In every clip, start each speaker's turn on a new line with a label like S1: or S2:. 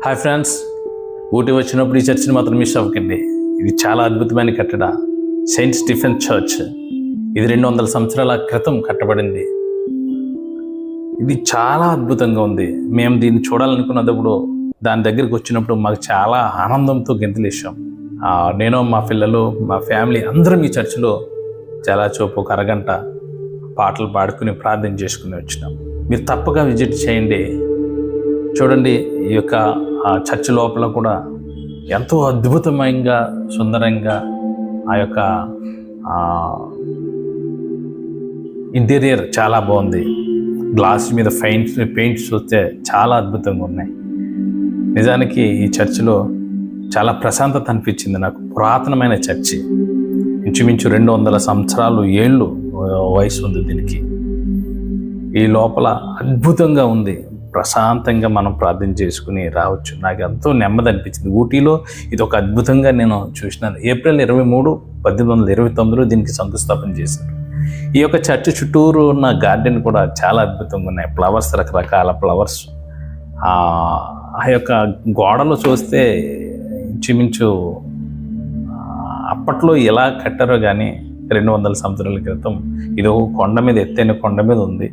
S1: Hi friends, Ooty వచ్చినప్పుడు ఈ చర్చిని మాత్రం మిస్ అవ్వకండి. ఇది చాలా అద్భుతమైన కట్టడ, సెయింట్ స్టీఫెన్ చర్చ్. ఇది 200 సంవత్సరాల క్రితం కట్టబడింది. ఇది చాలా అద్భుతంగా ఉంది. మేము దీన్ని చూడాలనుకున్నప్పుడు దాని దగ్గరికి వచ్చినప్పుడు మాకు చాలా ఆనందంతో గెంతులేసాం. నేను, మా పిల్లలు, మా ఫ్యామిలీ అందరం ఈ చర్చిలో చాలా చూపు ఒక అరగంట పాటలు పాడుకుని ప్రార్థన చేసుకుని వచ్చినాం. మీరు తప్పగా విజిట్ చేయండి. చూడండి, ఈ యొక్క చర్చ్ లోపల కూడా ఎంతో అద్భుతమైన సుందరంగా ఆ యొక్క ఇంటీరియర్ చాలా బాగుంది. గ్లాస్ మీద పెయింట్స్ చూస్తే చాలా అద్భుతంగా ఉన్నాయి. నిజానికి ఈ చర్చిలో చాలా ప్రశాంతత అనిపించింది నాకు. పురాతనమైన చర్చి, ఇంచుమించు 200 సంవత్సరాలు ఏళ్ళు వయసు ఉంది దీనికి. ఈ లోపల అద్భుతంగా ఉంది. ప్రశాంతంగా మనం ప్రార్థన చేసుకుని రావచ్చు. నాకు ఎంతో నెమ్మది అనిపించింది. ఊటీలో ఇది ఒక అద్భుతంగా నేను చూసినాను. ఏప్రిల్ 23, 1829 దీనికి శంకుస్థాపన చేశారు. ఈ యొక్క చర్చ్ చుట్టూరు ఉన్న గార్డెన్ కూడా చాలా అద్భుతంగా ఉన్నాయి. ఫ్లవర్స్, రకరకాల ఫ్లవర్స్. ఆ యొక్క గోడలు చూస్తే ఇంచుమించు అప్పట్లో ఎలా కట్టారో కానీ 200 సంవత్సరాల క్రితం ఇది ఒక కొండ మీద, ఎత్తైన కొండ మీద ఉంది.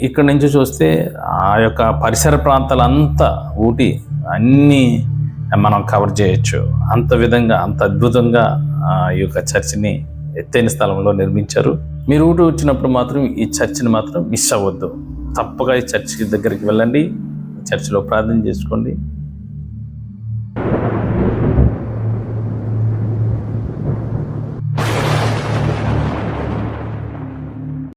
S1: ఇక్కడ నుంచి చూస్తే ఆ యొక్క పరిసర ప్రాంతాలంతా ఊటీ అన్నీ మనం కవర్ చేయొచ్చు. అంత విధంగా, అంత అద్భుతంగా ఈ యొక్క చర్చిని ఎత్తైన స్థలంలో నిర్మించారు. మీరు ఊటీ వచ్చినప్పుడు మాత్రం ఈ చర్చిని మాత్రం మిస్ అవ్వద్దు. తప్పగా ఈ చర్చి దగ్గరికి వెళ్ళండి, చర్చిలో ప్రార్థన చేసుకోండి.